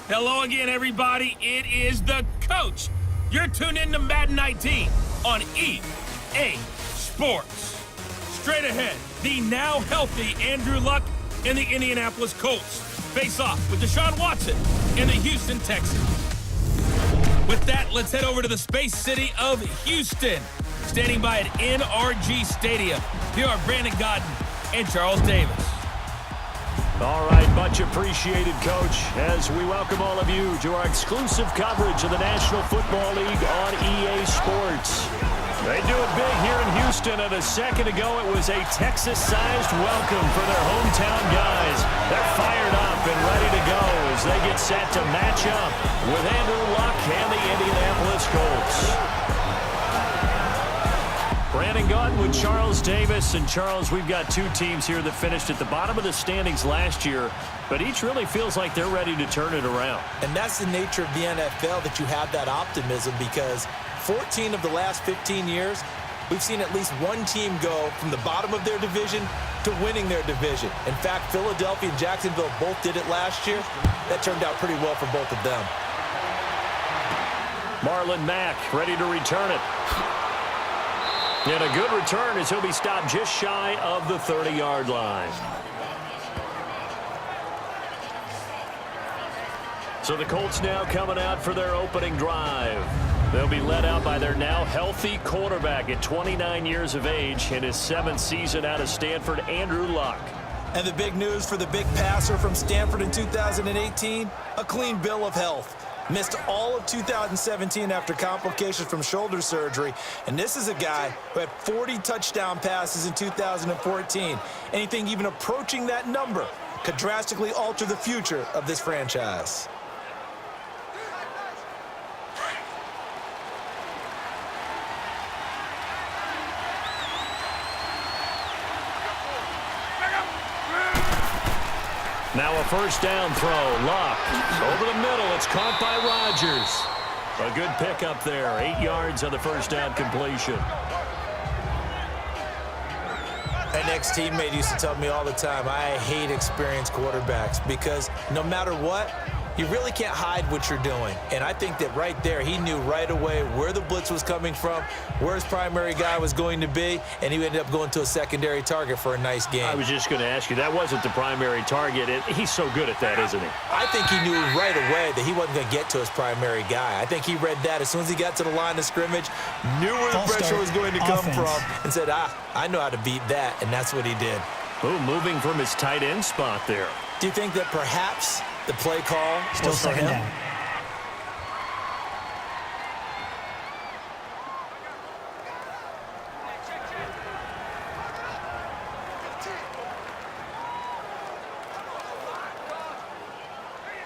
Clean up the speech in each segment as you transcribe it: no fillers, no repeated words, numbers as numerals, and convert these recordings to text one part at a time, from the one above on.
Hello again, everybody. It is the coach. You're tuned in to Madden 19 on EA Sports. Straight ahead, the now healthy Andrew Luck and the Indianapolis Colts face off with Deshaun Watson and the Houston Texans. With that, let's head over to the Space City of Houston. Standing by at NRG Stadium, here are Brandon Godden and Charles Davis. All right, much appreciated, Coach, as we welcome all of you to our exclusive coverage of the National Football League on EA Sports. They do it big here in Houston, and a second ago it was a Texas-sized welcome for their hometown guys. They're fired up and ready to go as they get set to match up with Andrew Luck and the Indianapolis Colts. Brandon Godden with Charles Davis. And Charles, we've got two teams here that finished at the bottom of the standings last year, but each really feels like they're ready to turn it around. And that's the nature of the NFL, that you have that optimism, because 14 of the last 15 years, we've seen at least one team go from the bottom of their division to winning their division. In fact, Philadelphia and Jacksonville both did it last year. That turned out pretty well for both of them. Marlon Mack ready to return it. And a good return as he'll be stopped just shy of the 30-yard line. So the Colts now coming out for their opening drive. They'll be led out by their now healthy quarterback at 29 years of age in his 7th season out of Stanford, Andrew Luck. And the big news for the big passer from Stanford in 2018, a clean bill of health. Missed all of 2017 after complications from shoulder surgery. And this is a guy who had 40 touchdown passes in 2014. Anything even approaching that number could drastically alter the future of this franchise. Now a first down throw. Luck over the middle. It's caught by Rodgers. A good pickup there. 8 yards on the first down completion. An ex-teammate used to tell me all the time, I hate experienced quarterbacks, because no matter what, you really can't hide what you're doing. And I think that right there, he knew right away where the blitz was coming from, where his primary guy was going to be, and he ended up going to a secondary target for a nice game. I was just going to ask you, that wasn't the primary target. He's so good at that, isn't he? I think he knew right away that he wasn't going to get to his primary guy. I think he read that as soon as he got to the line of scrimmage, knew where the pressure was going to come from, and said, I know how to beat that, and that's what he did. Oh, moving from his tight end spot there. Do you think that perhaps the play call still was for him? Down.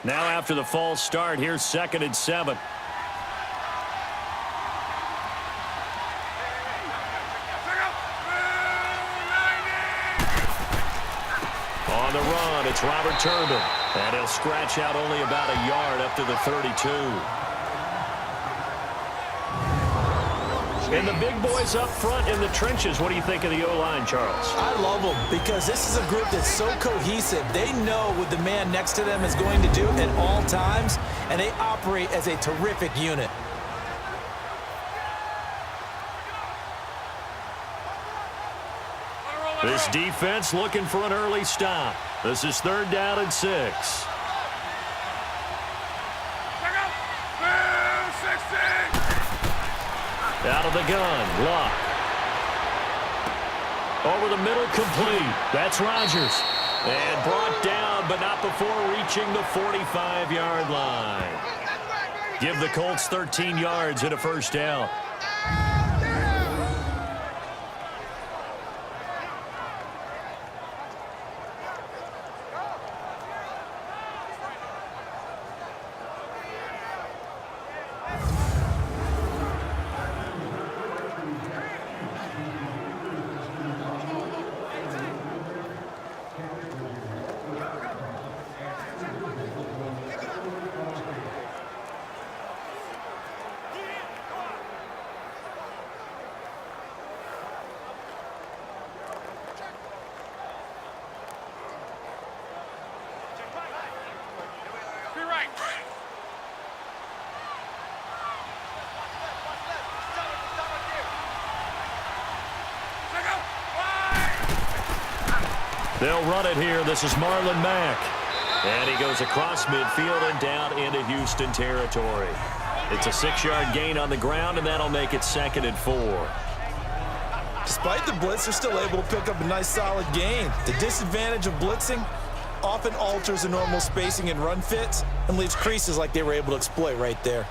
Now after the false start, here's 2nd and 7. On the run, it's Robert Turbin. And he'll scratch out only about a yard up to the 32. And the big boys up front in the trenches. What do you think of the O-line, Charles? I love them, because this is a group that's so cohesive. They know what the man next to them is going to do at all times, and they operate as a terrific unit. This defense looking for an early stop. This is 3rd down and 6. Out of the gun, Luck. Over the middle, complete. That's Rodgers. And brought down, but not before reaching the 45-yard line. Give the Colts 13 yards and a first down. They'll run it here. This is Marlon Mack. And he goes across midfield and down into Houston territory. It's a 6-yard gain on the ground, and that'll make it 2nd and 4. Despite the blitz, they're still able to pick up a nice solid gain. The disadvantage of blitzing often alters the normal spacing and run fits and leaves creases like they were able to exploit right there.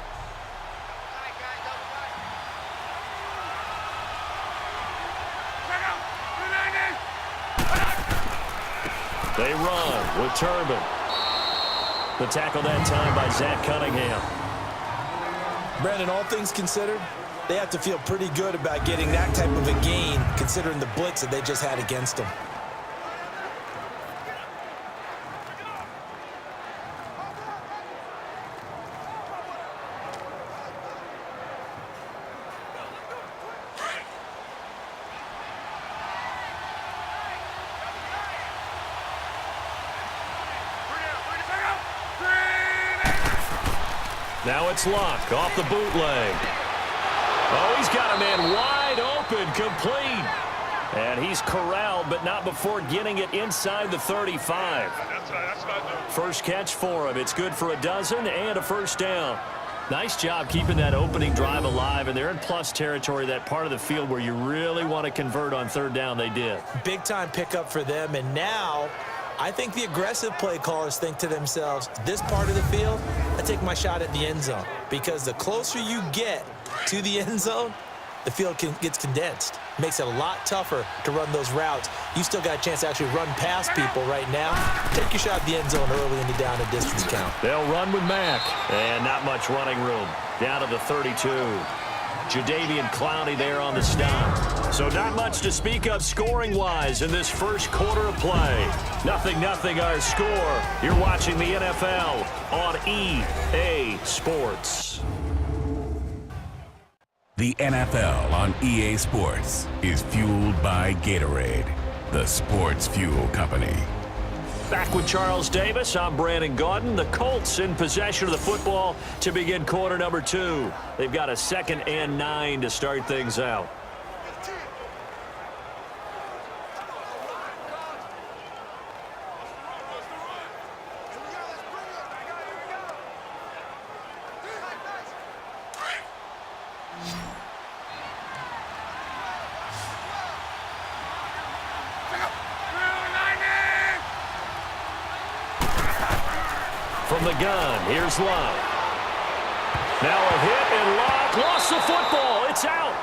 They run with Turbin. The tackle that time by Zach Cunningham. Brandon, all things considered, they have to feel pretty good about getting that type of a gain considering the blitz that they just had against them. Now it's Luck off the bootleg. Oh, he's got a man wide open, complete. And he's corralled, but not before getting it inside the 35. First catch for him. It's good for a dozen and a first down. Nice job keeping that opening drive alive, and they're in plus territory, that part of the field where you really want to convert on 3rd down. They did. Big-time pickup for them, and now I think the aggressive play callers think to themselves, this part of the field, I take my shot at the end zone. Because the closer you get to the end zone, the field gets condensed. Makes it a lot tougher to run those routes. You still got a chance to actually run past people right now. Take your shot at the end zone early in the down and distance count. They'll run with Mack. And not much running room. Down to the 32. Jadeveon Clowney there on the stop. So not much to speak of scoring-wise in this first quarter of play. 0-0 our score. You're watching the NFL on EA Sports. The NFL on EA Sports is fueled by Gatorade, the sports fuel company. Back with Charles Davis, I'm Brandon Gaudin. The Colts in possession of the football to begin quarter number 2. They've got a 2nd and 9 to start things out. From the gun, here's Luck. Now a hit, and Luck lost the football. It's out.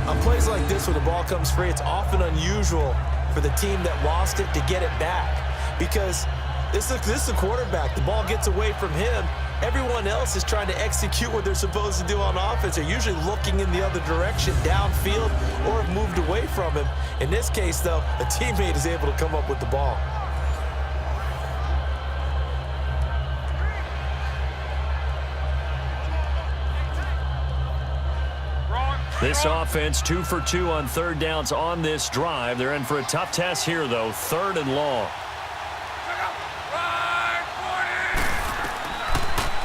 On plays like this where the ball comes free, it's often unusual for the team that lost it to get it back. Because this is a quarterback. The ball gets away from him. Everyone else is trying to execute what they're supposed to do on offense. They're usually looking in the other direction, downfield, or have moved away from him. In this case, though, a teammate is able to come up with the ball. This offense 2 for 2 on 3rd downs on this drive. They're in for a tough test here, though. 3rd and long.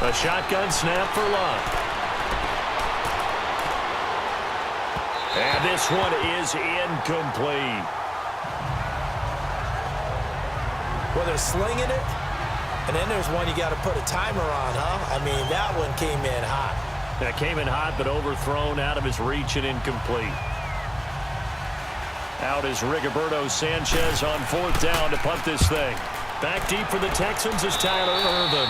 A shotgun snap for Luck. And this one is incomplete. Well, they're slinging it, and then there's one you got to put a timer on, huh? I mean, that one came in hot. That came in hot, but overthrown, out of his reach, and incomplete. Out is Rigoberto Sanchez on 4th down to punt this thing. Back deep for the Texans is Tyler Ervin.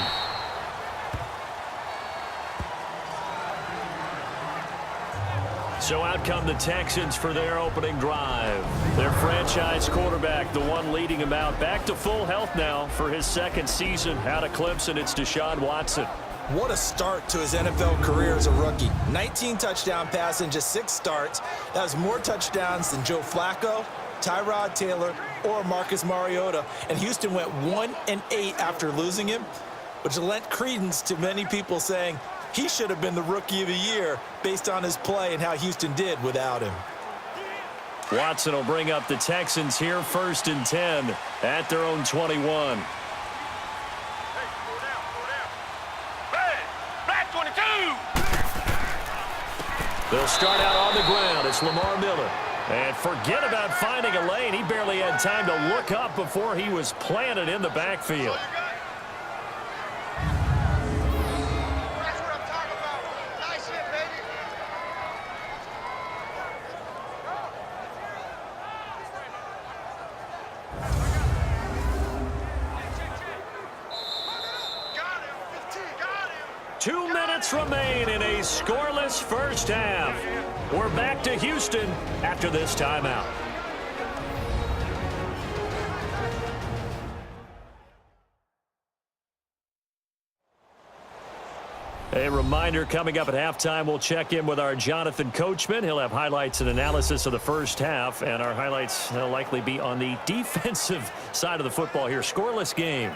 So out come the Texans for their opening drive. Their franchise quarterback, the one leading him out, back to full health now for his 2nd season out of Clemson. It's Deshaun Watson. What a start to his NFL career as a rookie. 19 touchdown passes in just 6 starts. That was more touchdowns than Joe Flacco, Tyrod Taylor, or Marcus Mariota. And Houston went 1-8 after losing him, which lent credence to many people saying he should have been the Rookie of the Year based on his play and how Houston did without him. Watson will bring up the Texans here, 1st and 10 at their own 21. They'll start out on the ground. It's Lamar Miller. And forget about finding a lane. He barely had time to look up before he was planted in the backfield. That's what I'm talking about. Nice hit, baby. 2 minutes remain in a scoreless first half. We're back to Houston after this timeout. A reminder, coming up at halftime, we'll check in with our Jonathan Coachman. He'll have highlights and analysis of the first half, and our highlights will likely be on the defensive side of the football here. Scoreless game.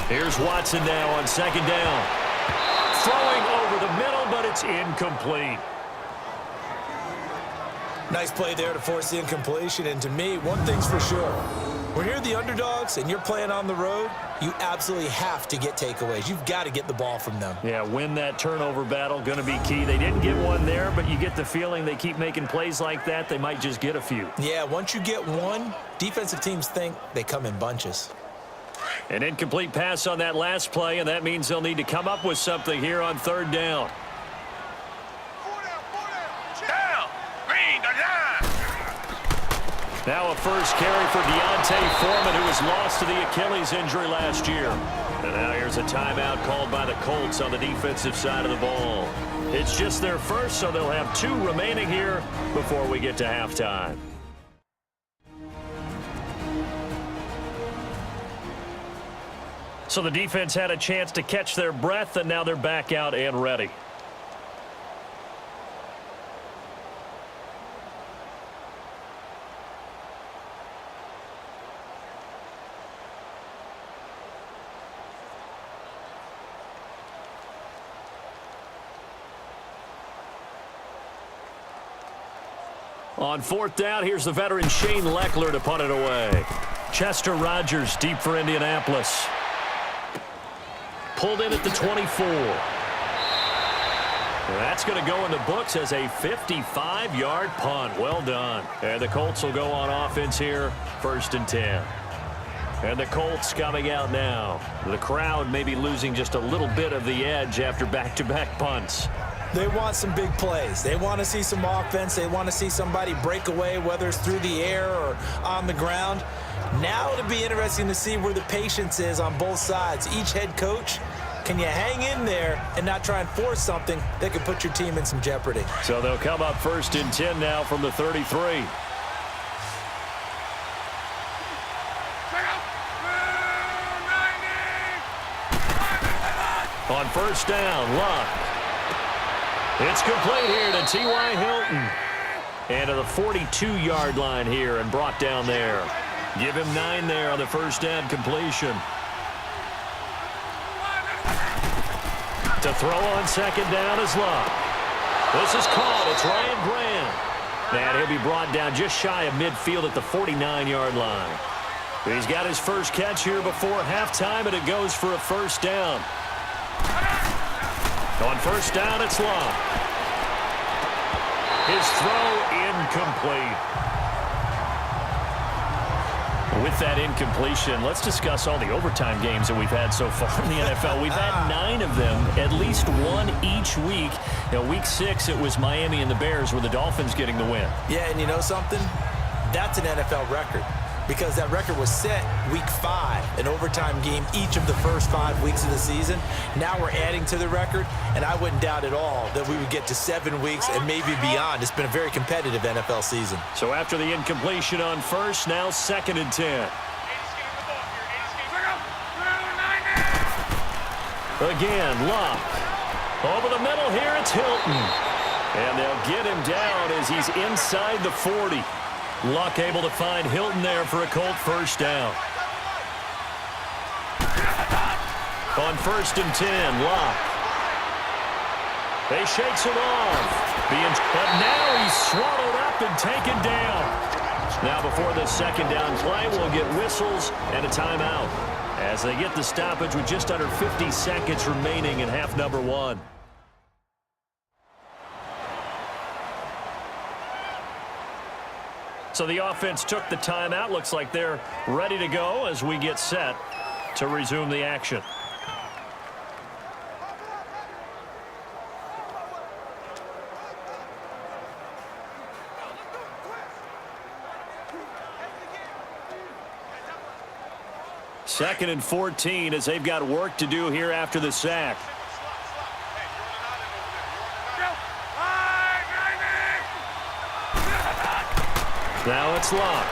Here's Watson now on second down. Throwing over the middle, but it's incomplete. Nice play there to force the incompletion. And to me, one thing's for sure. When you're the underdogs and you're playing on the road, you absolutely have to get takeaways. You've got to get the ball from them. Yeah, win that turnover battle, going to be key. They didn't get one there, but you get the feeling they keep making plays like that, they might just get a few. Yeah, once you get one, defensive teams think they come in bunches. An incomplete pass on that last play, and that means they'll need to come up with something here on third down. Now a first carry for Deontay Foreman, who was lost to the Achilles injury last year. And now here's a timeout called by the Colts on the defensive side of the ball. It's just their first, so they'll have 2 remaining here before we get to halftime. So the defense had a chance to catch their breath, and now they're back out and ready. On fourth down, here's the veteran Shane Leckler to punt it away. Chester Rogers deep for Indianapolis. Pulled in at the 24. That's going to go in the books as a 55-yard punt. Well done. And the Colts will go on offense here, 1st and 10. And the Colts coming out now. The crowd may be losing just a little bit of the edge after back-to-back punts. They want some big plays. They want to see some offense. They want to see somebody break away, whether it's through the air or on the ground. Now it'll be interesting to see where the patience is on both sides. Each head coach, can you hang in there and not try and force something that could put your team in some jeopardy? So they'll come up 1st and 10 now from the 33. On 1st down, Luck. It's complete here to T.Y. Hilton. And to the 42-yard line here and brought down there. Give him 9 there on the 1st down completion. To throw on 2nd down is Luck. This is caught. It's Ryan Grant. And he'll be brought down just shy of midfield at the 49-yard line. He's got his first catch here before halftime, and it goes for a 1st down. On 1st down, it's Luck. His throw incomplete. With that incompletion, let's discuss all the overtime games that we've had so far in the NFL. We've had 9 of them, at least one each week. Week 6, it was Miami and the Bears with the Dolphins getting the win. Yeah, and you know something? That's an NFL record. Because that record was set week 5, an overtime game each of the first 5 weeks of the season. Now we're adding to the record, and I wouldn't doubt at all that we would get to 7 weeks and maybe beyond. It's been a very competitive NFL season. So after the incompletion on 1st, now 2nd and 10. Again, Luck. Over the middle here, it's Hilton. And they'll get him down as he's inside the 40. Luck able to find Hilton there for a Colt 1st down. On 1st and 10, Luck. They shakes him off. But now he's swallowed up and taken down. Now before this second down play, we'll get whistles and a timeout as they get the stoppage with just under 50 seconds remaining in half number one. So the offense took the timeout. Looks like they're ready to go as we get set to resume the action. Second and 14 as they've got work to do here after the sack. Now it's Locke.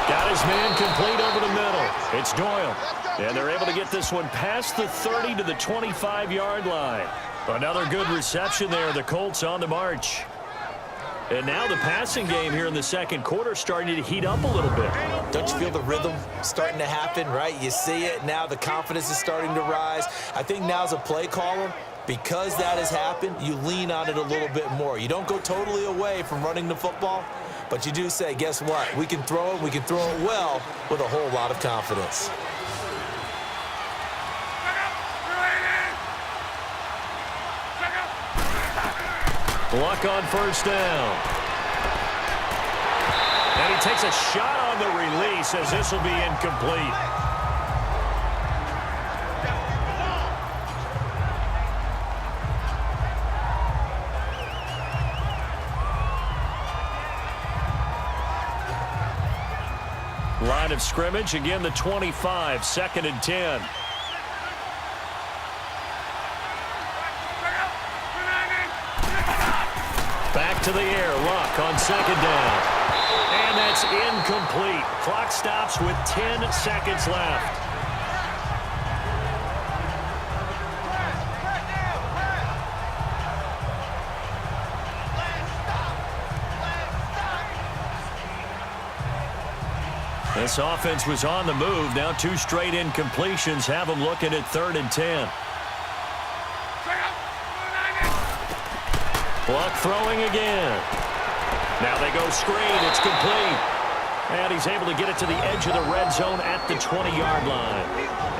Got his man complete over the middle. It's Doyle. And they're able to get this one past the 30 to the 25-yard line. Another good reception there. The Colts on the march. And now the passing game here in the second quarter starting to heat up a little bit. Don't you feel the rhythm starting to happen, right? You see it. Now the confidence is starting to rise. I think now's a play caller. Because that has happened, you lean on it a little bit more. You don't go totally away from running the football, but you do say, guess what? We can throw it. We can throw it well with a whole lot of confidence. Luck on first down. And he takes a shot on the release as this will be incomplete. Line of scrimmage, again the 25, second and 10. Back to the air, Luck on second down. And that's incomplete. Clock stops with 10 seconds left. This offense was on the move. Now two straight incompletions have them looking at 3rd and 10. Luck throwing again. Now they go screen. It's complete. And he's able to get it to the edge of the red zone at the 20-yard line.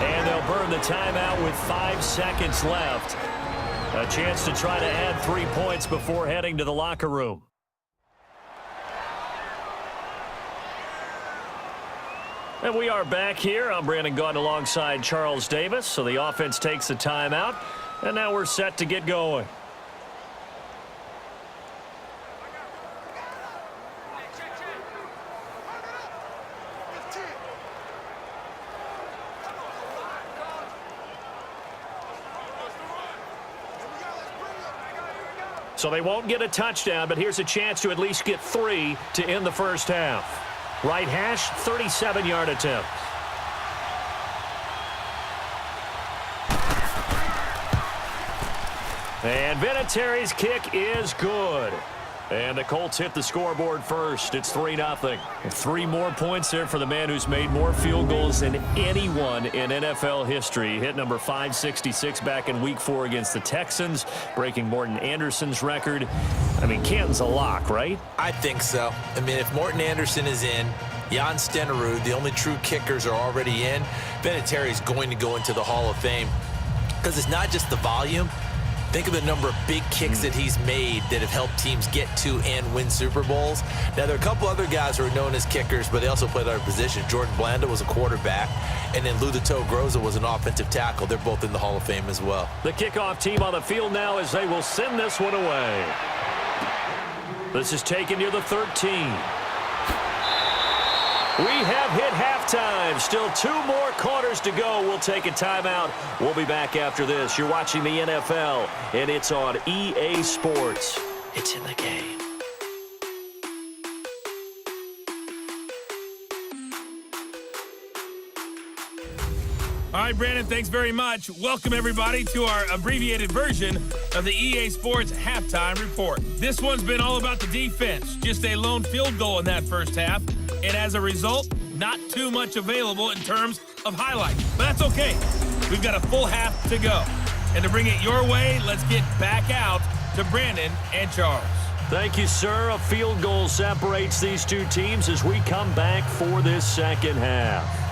And they'll burn the timeout with 5 seconds left. A chance to try to add 3 points before heading to the locker room. And we are back here. I'm Brandon Gaudin alongside Charles Davis. So the offense takes the timeout. And now we're set to get going. So they won't get a touchdown, but here's a chance to at least get 3 to end the first half. Right hash, 37-yard attempt. And Vinatieri's kick is good. And the Colts hit the scoreboard first. It's 3-0. 3 more points there for the man who's made more field goals than anyone in NFL history. Hit number 566 back in Week 4 against the Texans, breaking Morton Anderson's record. I mean, Canton's a lock, right? I think so. I mean, if Morton Anderson is in, Jan Stenerud, the only true kickers, are already in, Vinatieri is going to go into the Hall of Fame. Because it's not just the volume. Think of the number of big kicks that he's made that have helped teams get to and win Super Bowls. Now, there are a couple other guys who are known as kickers, but they also played other positions. Jordan Blanda was a quarterback, and then Lou the Toe Groza was an offensive tackle. They're both in the Hall of Fame as well. The kickoff team on the field now as they will send this one away. This is taken near the 13. We have hit halftime. Still 2 more quarters to go. We'll take a timeout. We'll be back after this. You're watching the NFL, and it's on EA Sports. It's in the game. All right, Brandon, thanks very much. Welcome, everybody, to our abbreviated version of the EA Sports Halftime Report. This one's been all about the defense. Just a lone field goal in that first half. And as a result, not too much available in terms of highlights. But that's okay. We've got a full half to go. And to bring it your way, let's get back out to Brandon and Charles. Thank you, sir. A field goal separates these two teams as we come back for this second half.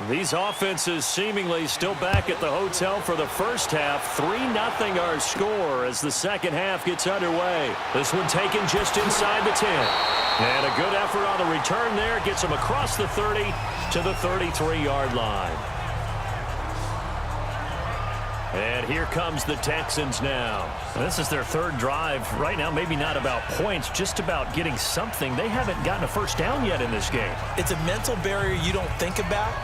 These offenses seemingly still back at the hotel for the first half. 3-0 our score as the second half gets underway. This one taken just inside the 10. And a good effort on the return there. Gets them across the 30 to the 33-yard line. And here comes the Texans now. This is their third drive. Right now, maybe not about points, just about getting something. They haven't gotten a first down yet in this game. It's a mental barrier you don't think about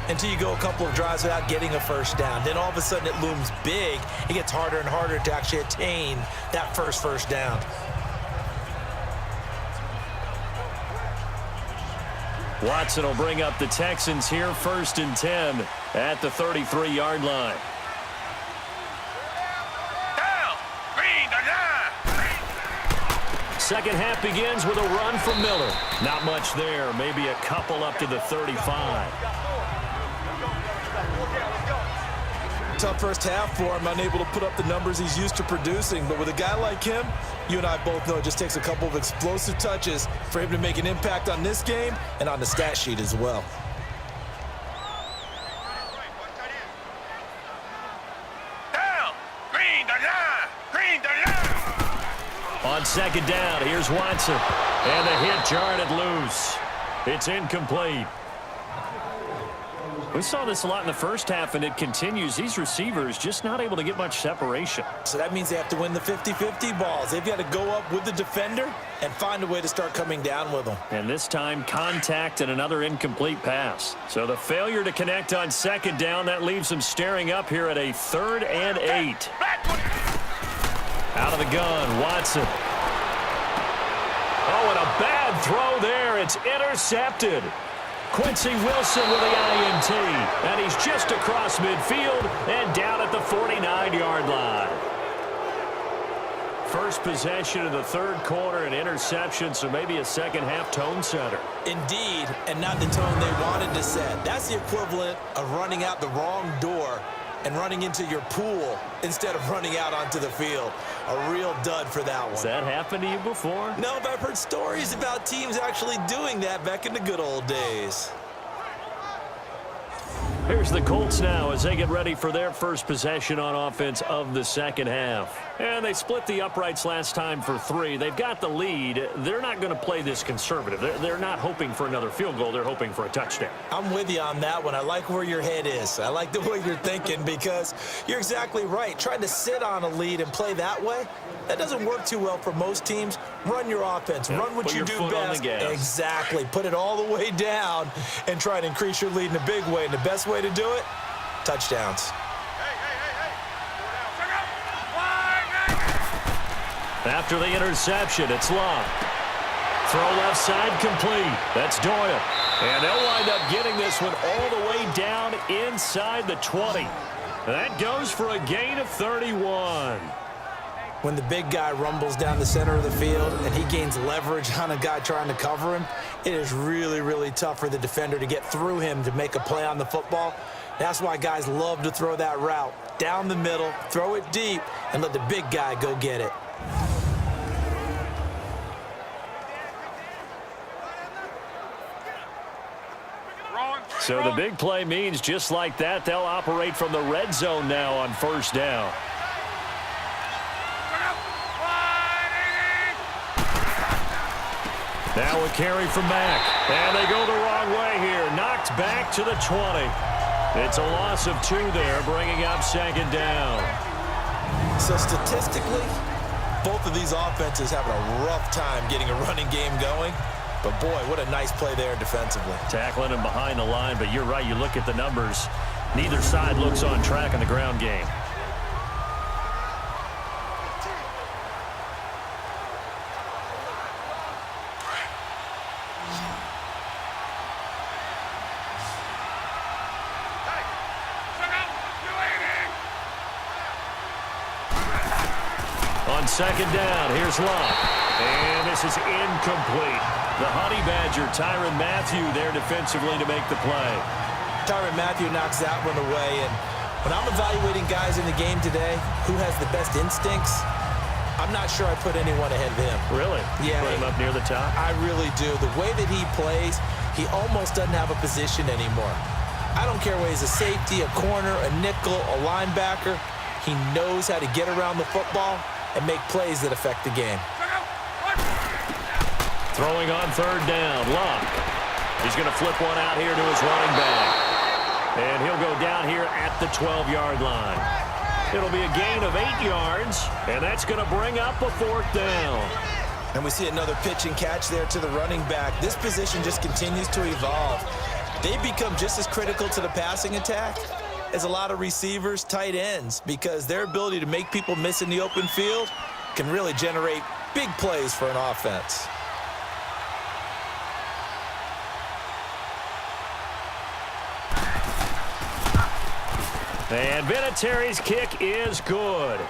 until you go a couple of drives without getting a first down. Then all of a sudden it looms big. It gets harder and harder to actually attain that first down. Watson will bring up the Texans here 1st and 10 at the 33-yard line. Second half begins with a run from Miller. Not much there, maybe a couple up to the 35. Tough first half for him, unable to put up the numbers he's used to producing. But with a guy like him, you and I both know it just takes a couple of explosive touches for him to make an impact on this game and on the stat sheet as well. On second down, here's Watson. And the hit jarred loose. It's incomplete. We saw this a lot in the first half, and it continues. These receivers just not able to get much separation. So that means they have to win the 50-50 balls. They've got to go up with the defender and find a way to start coming down with them. And this time, contact and another incomplete pass. So the failure to connect on second down, that leaves them staring up here at a 3rd and 8. Out of the gun, Watson. Oh, and a bad throw there. It's intercepted. Quincy Wilson with the INT. And he's just across midfield and down at the 49-yard line. First possession of the third quarter, an interception, so maybe a second half tone setter. Indeed, and not the tone they wanted to set. That's the equivalent of running out the wrong door and running into your pool instead of running out onto the field. A real dud for that one. Has that happened to you before? No, but I've heard stories about teams actually doing that back in the good old days. Here's the Colts now as they get ready for their first possession on offense of the second half. And they split the uprights last time for 3. They've got the lead. They're not going to play this conservative. They're not hoping for another field goal. They're hoping for a touchdown. I'm with you on that one. I like where your head is. I like the way you're thinking because you're exactly right. Trying to sit on a lead and play that way, that doesn't work too well for most teams. Run your offense. Run what you do best. Exactly. Put it all the way down and try to increase your lead in a big way. And the best way to do it, touchdowns. After the interception, it's Long. Throw left side complete. That's Doyle. And they'll wind up getting this one all the way down inside the 20. That goes for a gain of 31. When the big guy rumbles down the center of the field and he gains leverage on a guy trying to cover him, it is really, really tough for the defender to get through him to make a play on the football. That's why guys love to throw that route. Down the middle, throw it deep, and let the big guy go get it. So the big play means just like that, they'll operate from the red zone now on first down. Now a carry from Mack. And they go the wrong way here. Knocked back to the 20. It's a loss of 2 there, bringing up second down. So statistically, both of these offenses having a rough time getting a running game going. But boy, what a nice play there defensively. Tackling him behind the line, but you're right. You look at the numbers. Neither side looks on track in the ground game. On second down, here's Luck. And this is incomplete. The Honey Badger, Tyrann Mathieu, there defensively to make the play. Tyrann Mathieu knocks that one away. And when I'm evaluating guys in the game today, who has the best instincts, I'm not sure I put anyone ahead of him. Really? Yeah. Put him up near the top? I really do. The way that he plays, he almost doesn't have a position anymore. I don't care whether he's a safety, a corner, a nickel, a linebacker. He knows how to get around the football and make plays that affect the game. Throwing on third down, Luck. He's going to flip one out here to his running back. And he'll go down here at the 12-yard line. It'll be a gain of 8 yards, and that's going to bring up a fourth down. And we see another pitch and catch there to the running back. This position just continues to evolve. They become just as critical to the passing attack as a lot of receivers, tight ends, because their ability to make people miss in the open field can really generate big plays for an offense. And Vinatieri's kick is good.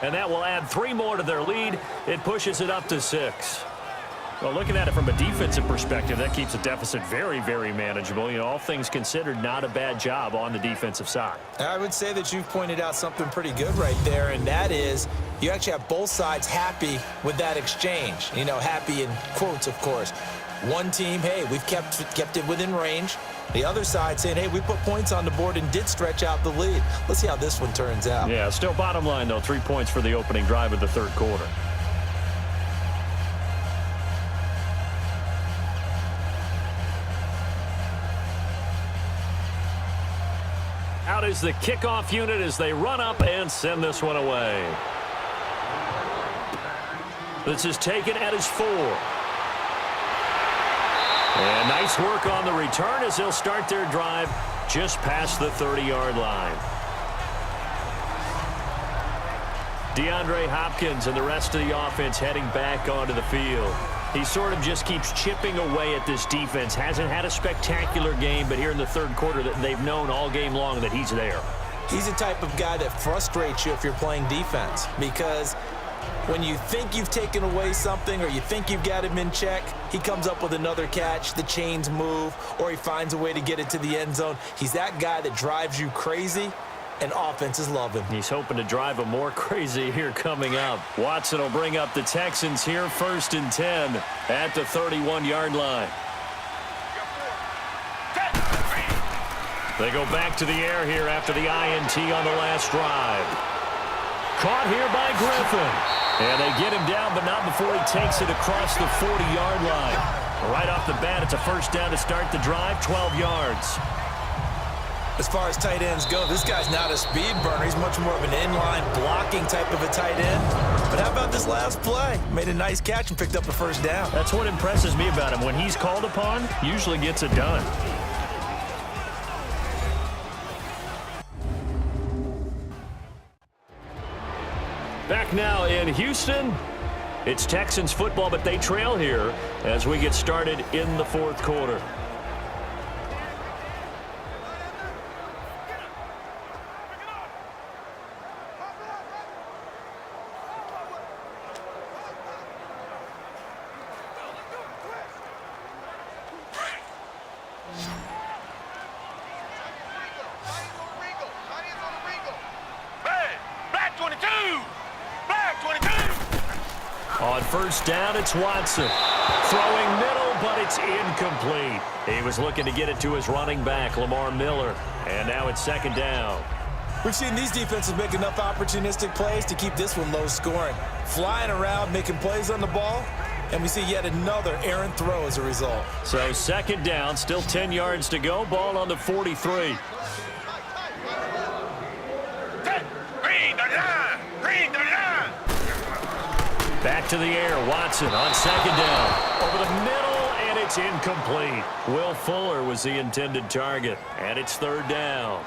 And that will add 3 more to their lead. It pushes it up to 6. Well, looking at it from a defensive perspective, that keeps the deficit very, very manageable. You know, all things considered, not a bad job on the defensive side. I would say that you've pointed out something pretty good right there, and that is you actually have both sides happy with that exchange. You know, happy in quotes, of course. One team, hey, we've kept it within range. The other side saying, hey, we put points on the board and did stretch out the lead. Let's see how this one turns out. Yeah, still bottom line, though, 3 points for the opening drive of the third quarter. Out is the kickoff unit as they run up and send this one away. This is taken at his 4. And nice work on the return as they'll start their drive just past the 30-yard line. DeAndre Hopkins and the rest of the offense heading back onto the field. He sort of just keeps chipping away at this defense. Hasn't had a spectacular game, but here in the third quarter that they've known all game long that he's there. He's the type of guy that frustrates you if you're playing defense, because when you think you've taken away something or you think you've got him in check, he comes up with another catch, the chains move, or he finds a way to get it to the end zone. He's that guy that drives you crazy, and offenses love him. He's hoping to drive him more crazy here coming up. Watson will bring up the Texans here 1st and 10 at the 31-yard line. They go back to the air here after the INT on the last drive. Caught here by Griffin. And they get him down, but not before he takes it across the 40-yard line. Right off the bat, it's a first down to start the drive, 12 yards. As far as tight ends go, this guy's not a speed burner. He's much more of an inline blocking type of a tight end. But how about this last play? Made a nice catch and picked up the first down. That's what impresses me about him. When he's called upon, usually gets it done. Back now in Houston. It's Texans football, but they trail here as we get started in the fourth quarter. On first down, it's Watson. Throwing middle, but it's incomplete. He was looking to get it to his running back, Lamar Miller. And now it's second down. We've seen these defenses make enough opportunistic plays to keep this one low scoring. Flying around, making plays on the ball, and we see yet another errant throw as a result. So second down, still 10 yards to go. Ball on the 43. Back to the air. Watson on second down. Over the middle, and it's incomplete. Will Fuller was the intended target, and it's third down.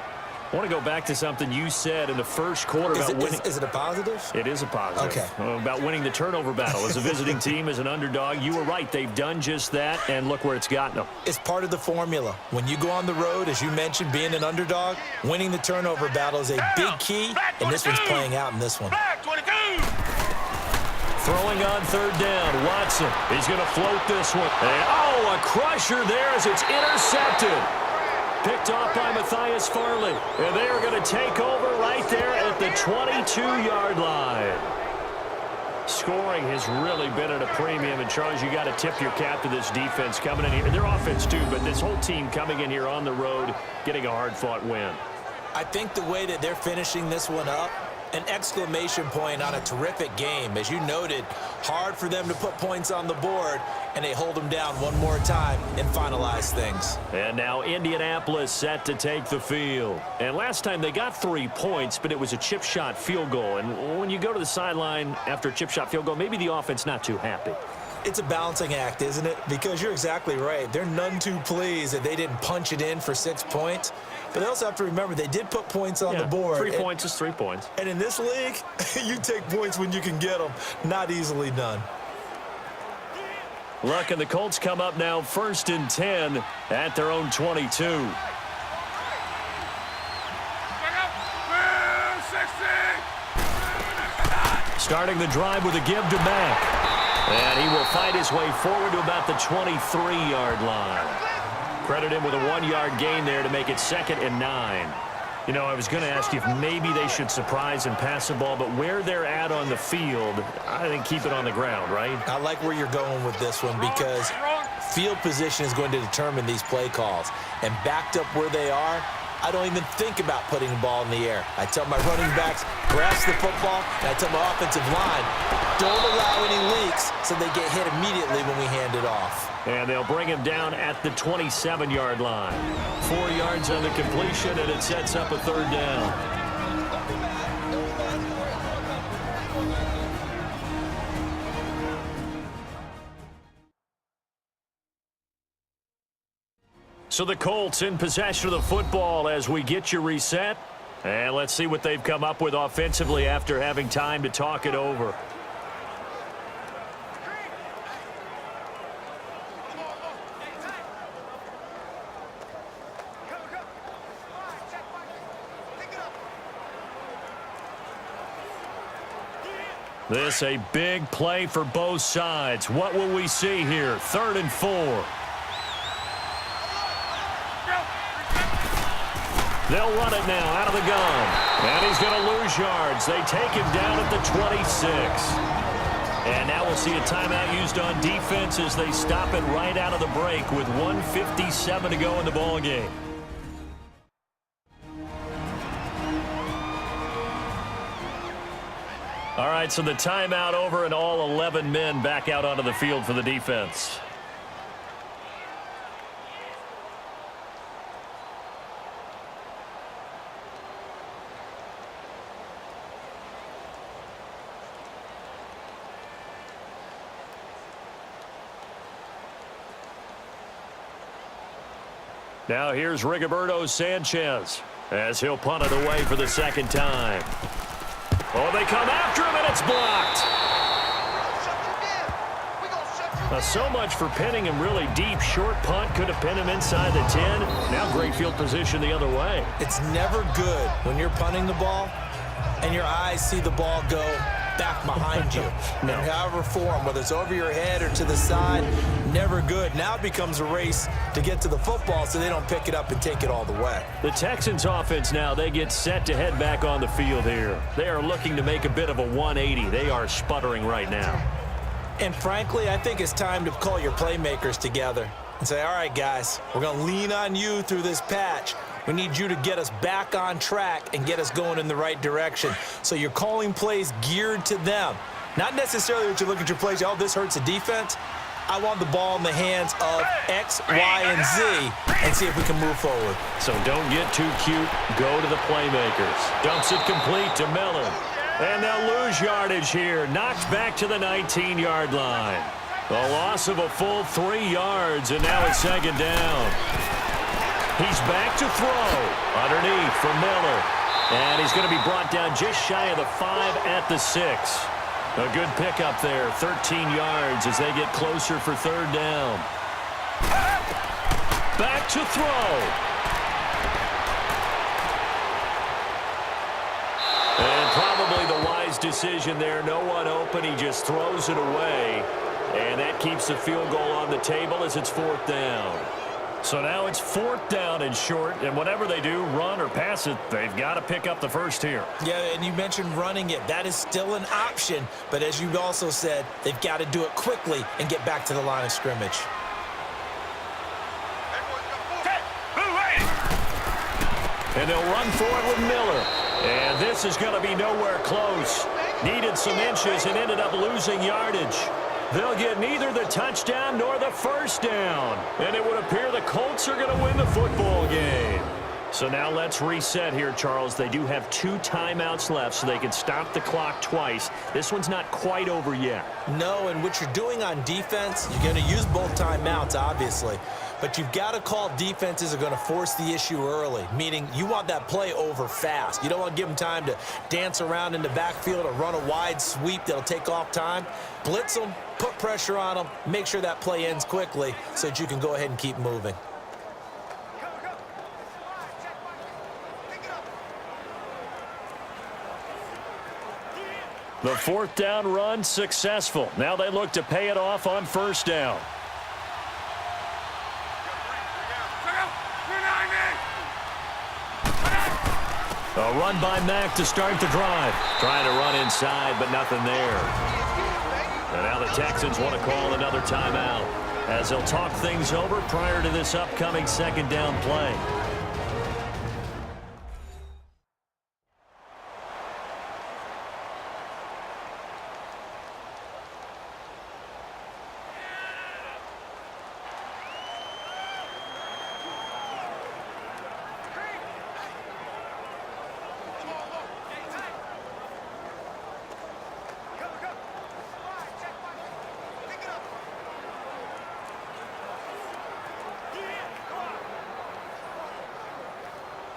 I want to go back to something you said in the first quarter about winning. Is it a positive? It is a positive. Okay. About winning the turnover battle. As a visiting team, as an underdog, you were right. They've done just that, and look where it's gotten them. It's part of the formula. When you go on the road, as you mentioned, being an underdog, winning the turnover battle is a big key, and this one's playing out in this one. Throwing on third down, Watson. He's going to float this one. And, a crusher there as it's intercepted. Picked off by Matthias Farley. And they are going to take over right there at the 22-yard line. Scoring has really been at a premium. And, Charles, you got to tip your cap to this defense coming in here. And their offense, too, but this whole team coming in here on the road, getting a hard-fought win. I think the way that they're finishing this one up, an exclamation point on a terrific game. As you noted, hard for them to put points on the board, and they hold them down one more time and finalize things. And now Indianapolis set to take the field. And last time they got 3 points, but it was a chip shot field goal. And when you go to the sideline after a chip shot field goal, maybe the offense not too happy. It's a balancing act, isn't it? Because you're exactly right. They're none too pleased that they didn't punch it in for 6 points. But they also have to remember they did put points on the board. 3 points is 3 points. And in this league, you take points when you can get them. Not easily done. Look, and the Colts come up now 1st and 10 at their own 22. Starting the drive with a give to Mack. And he will fight his way forward to about the 23-yard line. Credit him with a 1-yard gain there to make it 2nd and 9. You know, I was going to ask you if maybe they should surprise and pass the ball, but where they're at on the field, I think keep it on the ground, right? I like where you're going with this one because field position is going to determine these play calls. And backed up where they are, I don't even think about putting the ball in the air. I tell my running backs, grasp the football, and I tell my offensive line, don't allow any leaks so they get hit immediately when we hand it off. And they'll bring him down at the 27-yard line. 4 yards on the completion, and it sets up a third down. So the Colts in possession of the football as we get you reset. And let's see what they've come up with offensively after having time to talk it over. This a big play for both sides. What will we see here? 3rd and 4. They'll run it now out of the gun. And he's going to lose yards. They take him down at the 26. And now we'll see a timeout used on defense as they stop it right out of the break with 1:57 to go in the ballgame. All right, so the timeout over and all 11 men back out onto the field for the defense. Now here's Rigoberto Sanchez as he'll punt it away for the 2nd time. Oh, they come after him, and it's blocked. So much for pinning him really deep. Short punt could have pinned him inside the 10. Now great field position the other way. It's never good when you're punting the ball and your eyes see the ball go back behind you. No. In however form, whether it's over your head or to the side, never good. Now it becomes a race to get to the football so they don't pick it up and take it all the way. The Texans offense now, they get set to head back on the field here. They are looking to make a bit of a 180. They are sputtering right now. And frankly, I think it's time to call your playmakers together and say, all right, guys, we're going to lean on you through this patch. We need you to get us back on track and get us going in the right direction. So you're calling plays geared to them. Not necessarily that you look at your plays, oh, this hurts the defense. I want the ball in the hands of X, Y, and Z and see if we can move forward. So don't get too cute. Go to the playmakers. Dumps it complete to Miller. And they'll lose yardage here. Knocked back to the 19-yard line. A loss of a full 3 yards, and now it's second down. He's back to throw. Underneath for Miller. And he's going to be brought down just shy of the 5 at the 6. A good pickup there, 13 yards as they get closer for third down. Back to throw. And probably the wise decision there. No one open. He just throws it away. And that keeps the field goal on the table as it's fourth down. So now it's fourth down and short, and whatever they do, run or pass it, they've got to pick up the first here. Yeah, and you mentioned running it. That is still an option, but as you also said, they've got to do it quickly and get back to the line of scrimmage. And they'll run forward with Miller. And this is going to be nowhere close. Needed some inches and ended up losing yardage. They'll get neither the touchdown nor the first down. And it would appear the Colts are going to win the football game. So now let's reset here, Charles. They do have 2 timeouts left, so they can stop the clock twice. This one's not quite over yet. No, and what you're doing on defense, you're going to use both timeouts, obviously. But you've got to call defenses are going to force the issue early, meaning you want that play over fast. You don't want to give them time to dance around in the backfield or run a wide sweep that'll take off time. Blitz them, put pressure on them, make sure that play ends quickly so that you can go ahead and keep moving. The fourth down run successful. Now they look to pay it off on first down. A run by Mack to start the drive. Trying to run inside, but nothing there. And now the Texans want to call another timeout as they'll talk things over prior to this upcoming second down play.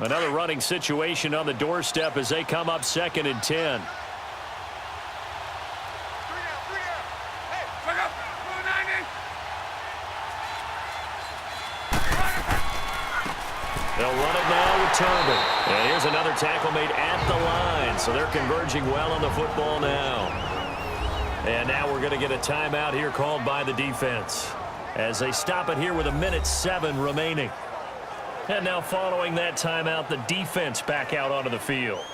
Another running situation on the doorstep as they come up second and 10. They'll run it now with Turnbull. And here's another tackle made at the line. So they're converging well on the football now. And now we're going to get a timeout here called by the defense as they stop it here with 1:07 remaining. And now following that timeout, the defense back out onto the field.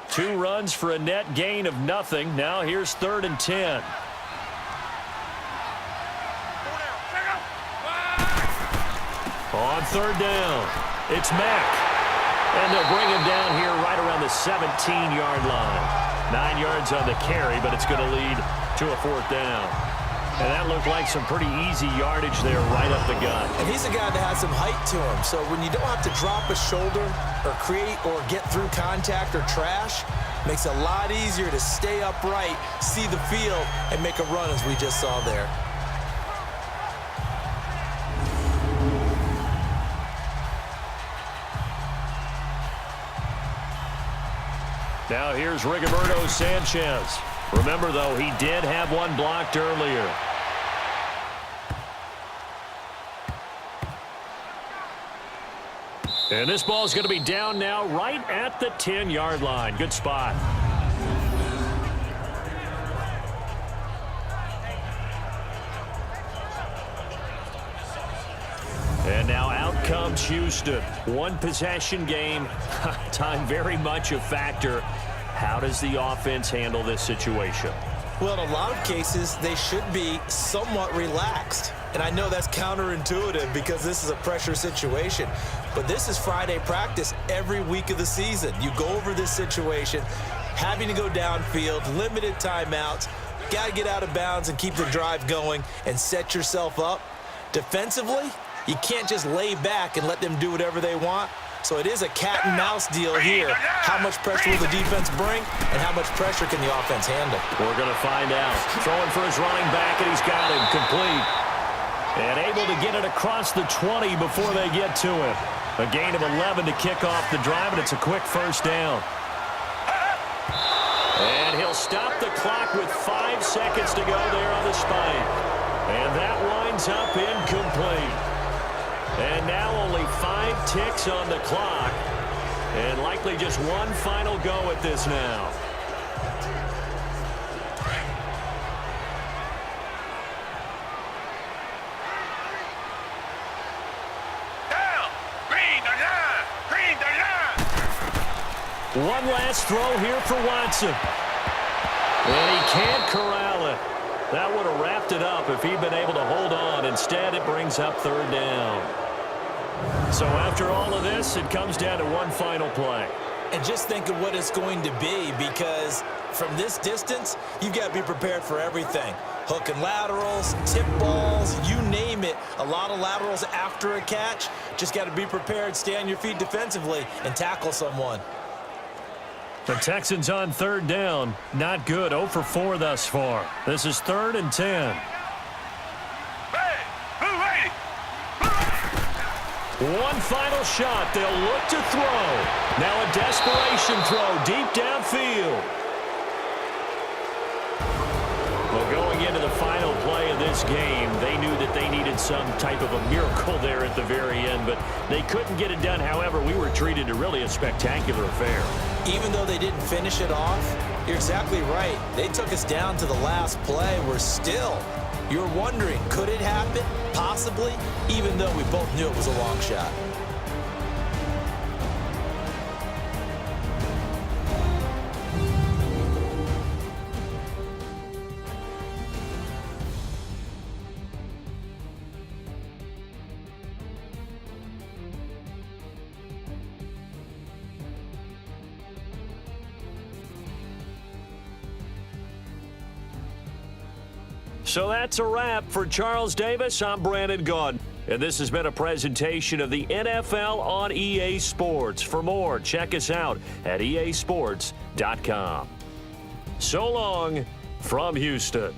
Two runs for a net gain of nothing. Now here's 3rd and 10. On 3rd down, it's Mack. And they'll bring him down here right around the 17-yard line. 9 yards on the carry, but it's going to lead to a 4th down. And that looked like some pretty easy yardage there right up the gut. And he's a guy that has some height to him. So when you don't have to drop a shoulder or create or get through contact or trash, makes it a lot easier to stay upright, see the field, and make a run as we just saw there. Now here's Rigoberto Sanchez. Remember, though, he did have one blocked earlier. And this ball is going to be down now right at the 10-yard line. Good spot. And now out comes Houston. One possession game. Time very much a factor How does the offense handle this situation? Well, in a lot of cases, they should be somewhat relaxed. And I know that's counterintuitive because this is a pressure situation. But this is Friday practice every week of the season. You go over this situation, having to go downfield, limited timeouts, got to get out of bounds and keep the drive going and set yourself up. Defensively, you can't just lay back and let them do whatever they want. So it is a cat and mouse deal here. How much pressure will the defense bring and how much pressure can the offense handle? We're going to find out. Throwing for his running back, and he's got him complete. And able to get it across the 20 before they get to him. A gain of 11 to kick off the drive, and it's a quick first down. And he'll stop the clock with 5 seconds to go there on the spike. And that winds up incomplete. And now only 5 ticks on the clock. And likely just one final go at this now. One last throw here for Watson. And he can't corral it. That would have wrapped it up if he'd been able to hold on. Instead, it brings up third down. So after all of this, it comes down to one final play. And just think of what it's going to be, because from this distance, you've got to be prepared for everything. Hook and laterals, tip balls, you name it. A lot of laterals after a catch. Just got to be prepared, stay on your feet defensively, and tackle someone. The Texans on third down. Not good. 0 for 4 thus far. This is 3rd and 10. One final shot. They'll look to throw. Now a desperation throw deep downfield. Well, going into the final play of this game, they knew that they needed some type of a miracle there at the very end, but they couldn't get it done. However, we were treated to really a spectacular affair. Even though they didn't finish it off, you're exactly right. They took us down to the last play. We're still, you're wondering, could it happen? Possibly, even though we both knew it was a long shot. So that's a wrap for Charles Davis. I'm Brandon Gaudin, and this has been a presentation of the NFL on EA Sports. For more, check us out at easports.com. So long from Houston.